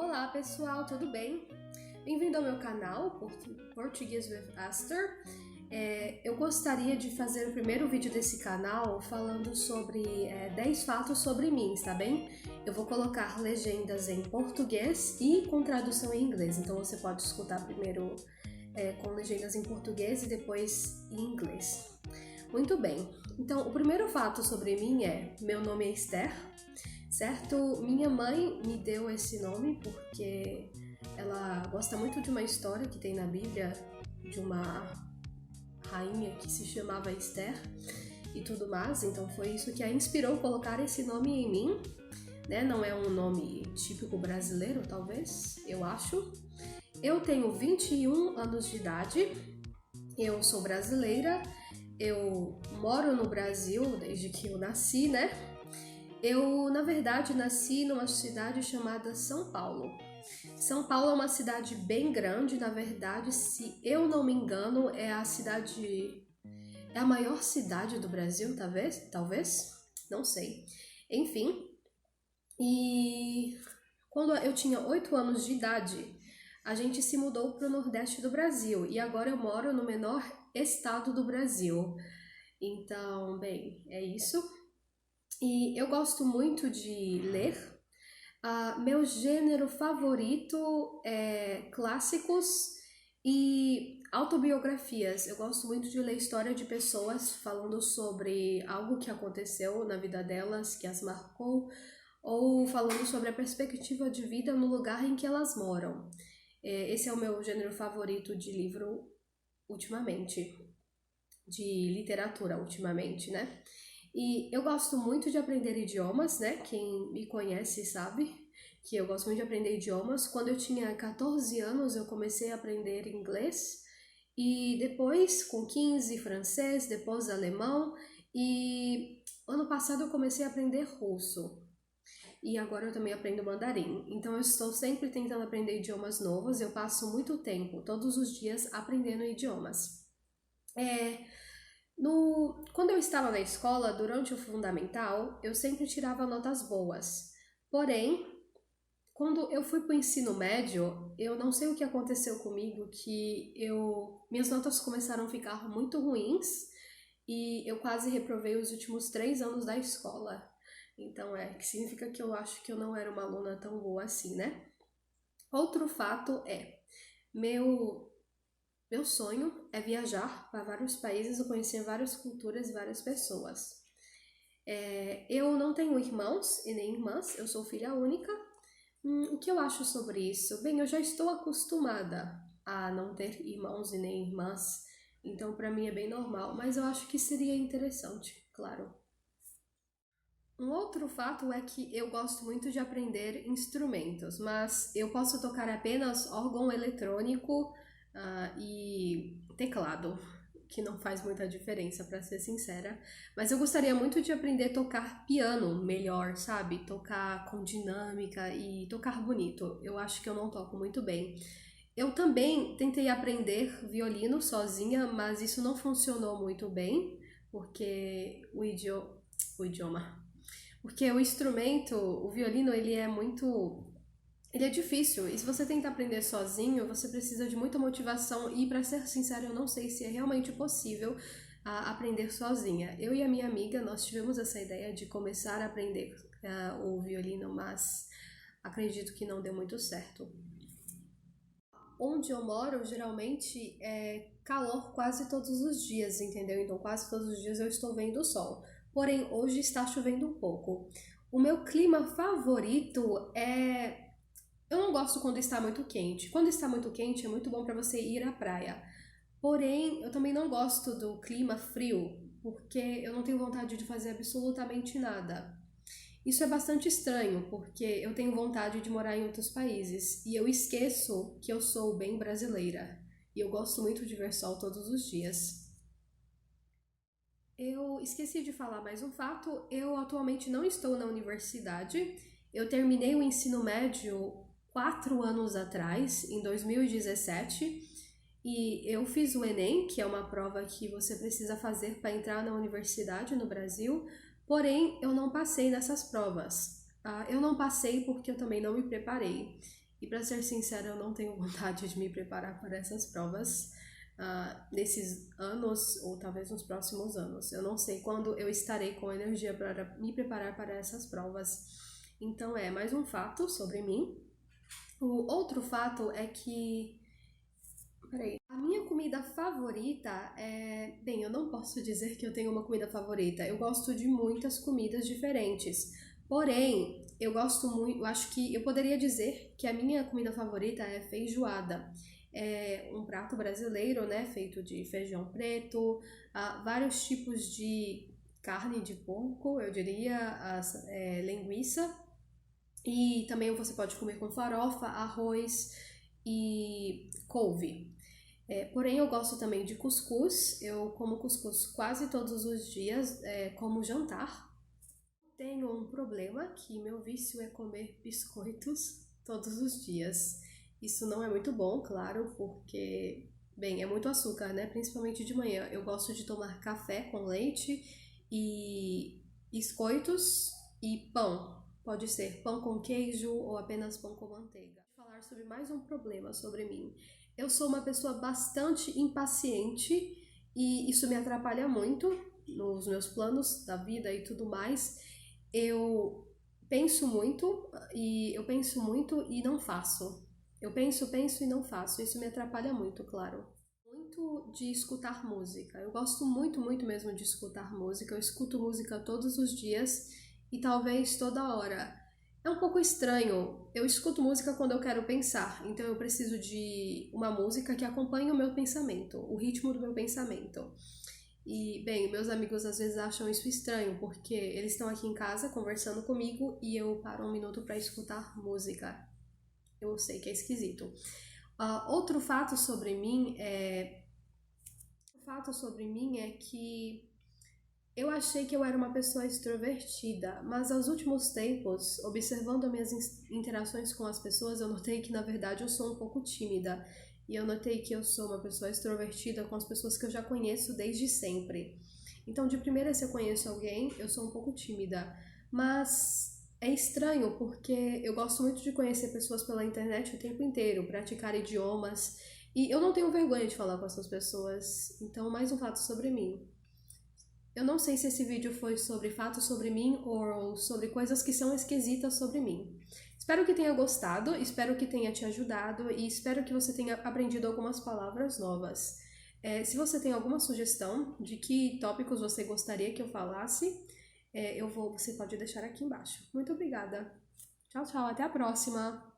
Olá pessoal, tudo bem? Bem-vindo ao meu canal Português with Esther. Eu gostaria de fazer o primeiro vídeo desse canal falando sobre 10 fatos sobre mim, tá bem? Eu vou colocar legendas em português e com tradução em inglês, então você pode escutar primeiro com legendas em português e depois em inglês. Muito bem, então o primeiro fato sobre mim é: meu nome é Esther, certo? Minha mãe me deu esse nome porque ela gosta muito de uma história que tem na Bíblia de uma rainha que se chamava Esther e tudo mais, então foi isso que a inspirou a colocar esse nome em mim, né? Não é um nome típico brasileiro, talvez, eu acho. Eu tenho 21 anos de idade, eu sou brasileira, eu moro no Brasil desde que eu nasci, né? Eu, na verdade, nasci numa cidade chamada São Paulo. São Paulo é uma cidade bem grande, na verdade, se eu não me engano, é a maior cidade do Brasil, talvez, não sei. Enfim, e quando eu tinha 8 anos de idade, a gente se mudou para o Nordeste do Brasil e agora eu moro no menor estado do Brasil. Então, bem, é isso. E eu gosto muito de ler. Meu gênero favorito é clássicos e autobiografias. Eu gosto muito de ler história de pessoas falando sobre algo que aconteceu na vida delas, que as marcou, ou falando sobre a perspectiva de vida no lugar em que elas moram. Esse é o meu gênero favorito de livro ultimamente, de literatura ultimamente, né? E eu gosto muito de aprender idiomas, né? Quem me conhece sabe que eu gosto muito de aprender idiomas. Quando eu tinha 14 anos, eu comecei a aprender inglês e depois, com 15, francês, depois alemão e ano passado eu comecei a aprender russo. E agora eu também aprendo mandarim. Então eu estou sempre tentando aprender idiomas novos. Eu passo muito tempo, todos os dias, aprendendo idiomas. Quando eu estava na escola, durante o fundamental, eu sempre tirava notas boas. Porém, quando eu fui para o ensino médio, eu não sei o que aconteceu comigo, que minhas notas começaram a ficar muito ruins e eu quase reprovei os últimos 3 anos da escola. Então que significa que eu acho que eu não era uma aluna tão boa assim, né? Outro fato meu sonho é viajar para vários países e conhecer várias culturas e várias pessoas. Eu não tenho irmãos e nem irmãs, eu sou filha única. O que eu acho sobre isso? Bem, eu já estou acostumada a não ter irmãos e nem irmãs, então para mim é bem normal, mas eu acho que seria interessante, claro. Um outro fato é que eu gosto muito de aprender instrumentos, mas eu posso tocar apenas órgão eletrônico e teclado, que não faz muita diferença, para ser sincera. Mas eu gostaria muito de aprender a tocar piano melhor, sabe? Tocar com dinâmica e tocar bonito. Eu acho que eu não toco muito bem. Eu também tentei aprender violino sozinha, mas isso não funcionou muito bem, porque o idioma. Porque o instrumento, o violino, ele é difícil. E se você tenta aprender sozinho, você precisa de muita motivação. E para ser sincero, eu não sei se é realmente possível aprender sozinha. Eu e a minha amiga, nós tivemos essa ideia de começar a aprender o violino, mas acredito que não deu muito certo. Onde eu moro, geralmente é calor quase todos os dias, entendeu? Então quase todos os dias eu estou vendo o sol. Porém, hoje está chovendo um pouco. O meu clima favorito é... Eu não gosto quando está muito quente. Quando está muito quente é muito bom para você ir à praia. Porém, eu também não gosto do clima frio, porque eu não tenho vontade de fazer absolutamente nada. Isso é bastante estranho, porque eu tenho vontade de morar em outros países e eu esqueço que eu sou bem brasileira e eu gosto muito de ver sol todos os dias. Eu esqueci de falar mais um fato, eu atualmente não estou na universidade, eu terminei o ensino médio 4 anos atrás, em 2017, e eu fiz o Enem, que é uma prova que você precisa fazer para entrar na universidade no Brasil, porém eu não passei nessas provas. Eu não passei porque eu também não me preparei. E para ser sincera, eu não tenho vontade de me preparar para essas provas nesses anos ou talvez nos próximos anos. Eu não sei quando eu estarei com energia para me preparar para essas provas. Então é mais um fato sobre mim. O outro fato é que, peraí, a minha comida favorita é... Bem, eu não posso dizer que eu tenho uma comida favorita. Eu gosto de muitas comidas diferentes. Porém, eu gosto muito, eu acho que eu poderia dizer que a minha comida favorita é feijoada. É um prato brasileiro, né, feito de feijão preto, vários tipos de carne de porco, eu diria, linguiça. E também você pode comer com farofa, arroz e couve. Porém, eu gosto também de cuscuz. Eu como cuscuz quase todos os dias como jantar. Tenho um problema que meu vício é comer biscoitos todos os dias. Isso não é muito bom, claro, porque, bem, é muito açúcar, né? Principalmente de manhã. Eu gosto de tomar café com leite e biscoitos e pão. Pode ser pão com queijo ou apenas pão com manteiga. Vou falar sobre mais um problema sobre mim. Eu sou uma pessoa bastante impaciente e isso me atrapalha muito nos meus planos da vida e tudo mais. Eu penso muito e não faço. Eu penso e não faço. Isso me atrapalha muito, claro. Muito de escutar música. Eu gosto muito, muito mesmo de escutar música. Eu escuto música todos os dias e talvez toda hora. É um pouco estranho. Eu escuto música quando eu quero pensar, então eu preciso de uma música que acompanhe o meu pensamento, o ritmo do meu pensamento. E, bem, meus amigos às vezes acham isso estranho, porque eles estão aqui em casa conversando comigo e eu paro um minuto para escutar música. Eu sei que é esquisito. Outro fato sobre mim é que eu achei que eu era uma pessoa extrovertida, mas aos últimos tempos, observando minhas interações com as pessoas, eu notei que na verdade eu sou um pouco tímida. E eu notei que eu sou uma pessoa extrovertida com as pessoas que eu já conheço desde sempre. Então, de primeira, se eu conheço alguém, eu sou um pouco tímida. Mas é estranho porque eu gosto muito de conhecer pessoas pela internet o tempo inteiro, praticar idiomas. E eu não tenho vergonha de falar com essas pessoas. Então, mais um fato sobre mim. Eu não sei se esse vídeo foi sobre fatos sobre mim ou sobre coisas que são esquisitas sobre mim. Espero que tenha gostado, espero que tenha te ajudado e espero que você tenha aprendido algumas palavras novas. Se você tem alguma sugestão de que tópicos você gostaria que eu falasse, você pode deixar aqui embaixo. Muito obrigada. Tchau, tchau, até a próxima!